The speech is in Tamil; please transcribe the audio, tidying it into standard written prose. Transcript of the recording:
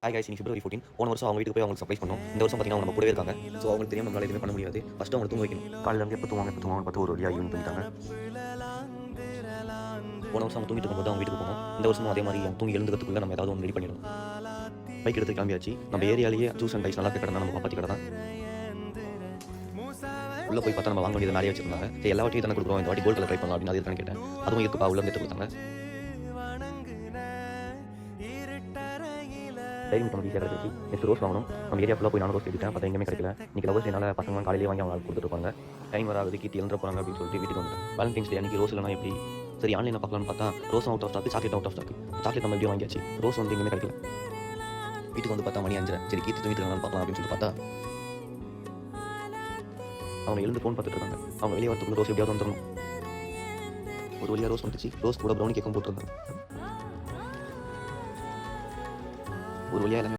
ஹாய் காய்ஸ், இன்னைக்கு February 14 போன வருஷம் அவங்க வீட்டுக்கு போய் அவங்களுக்கு சர்ப்ரைஸ் பண்ணோம். இந்த வருஷம் பார்த்தீங்கன்னா அவங்க நம்ம கூடவே இருக்காங்க. ஸோ அவங்களுக்கு தெரியாம நம்மளால எதுவுமே பண்ண முடியாது. ஃபர்ஸ்ட் அவங்க தூங்க வைக்கணும். காலையில இருந்து எப்போ தூங்குவாங்கன்னு பார்த்து ஒரு வழியாக ஈவினிங் தூங்கிட்டாங்க. போன வருஷம் அவங்க தூங்கிட்டு இருக்கும்போது அவங்க வீட்டுக்கு போனோம். இந்த வருஷமும் அதே மாதிரி அவங்க தூங்கி எழுந்துக்கிறதுக்குள்ள நம்ம ஏதாவது ஒன்று ரெடி பண்ணிடணும். பைக் எடுத்து கிளம்பியாச்சு. நம்ம ஏரியாலேயே ஜூஸ் அண்ட் டைஸ் நல்லா கடை தான், நம்ம பாப்பாத்தி கடை தான். உள்ள போய் பார்த்தா நம்ம வாங்க வேண்டியது நிறைய வச்சிருந்தாங்க. சரி, எல்லா வாட்டியும் தானே கொடுக்குறோம், இந்த வாட்டி கோல்ட் கலர் ட்ரை பண்ணலாம் அப்படின்னு அது இருக்கான்னு கேட்டேன். அதுவும் இருக்குப்பா, உள்ள எடுத்து கொடுத்தாங்க. டைம் நம்ம ஈஸியாக கிடச்சி. நெக்ஸ்ட் ரோஸ் வாங்கணும். நம்ம ஏரியா ஃபுல்லாக போய் நானும் ரோஸ் எடுத்தேன். பார்த்தா எங்கேயுமே கிடைக்கல. இன்னைக்கு லவர்ஸ் என்னால் பசங்க காலையிலே வாங்கி அவங்க கொடுத்துருப்பாங்க. டைம் வராது, கீட்டி எழுந்துற போகிறாங்க அப்படின்னு சொல்லிட்டு வீட்டுக்கு வந்துட்டேன். வேலண்டைன்ஸ் டே அன்றைக்கி ரோஸ் இல்லைனா எப்படி? சரி, ஆன்லைனில் பார்க்கலான்னு பார்த்தா rose out of stock, chocolate out of stock. Chocolate நம்ம எப்படியும் வாங்கியாச்சு, ரோஸ் வந்து எங்கேயுமே கிடைக்கல. வீட்டுக்கு வந்து பார்த்தா மணி 5:30. சரி, கீத்து தூங்கிட்டு இருக்காங்கன்னு பார்க்கலாம் அப்படின்னு சொல்லி பார்த்தா அவங்க எழுந்து ஃபோன் பார்த்துட்டு இருக்காங்க. அவங்க வெளியே வரத்துக்குள்ள ரோஸ் எப்படியாவது வந்துடணும். ஒரு வழியாக ரோஸ் வந்துச்சு. ரோஸ் கூட ப்ரௌனி கேக்கும் போட்டுருந்தாங்க. ஒரு வழியாக எல்லாமே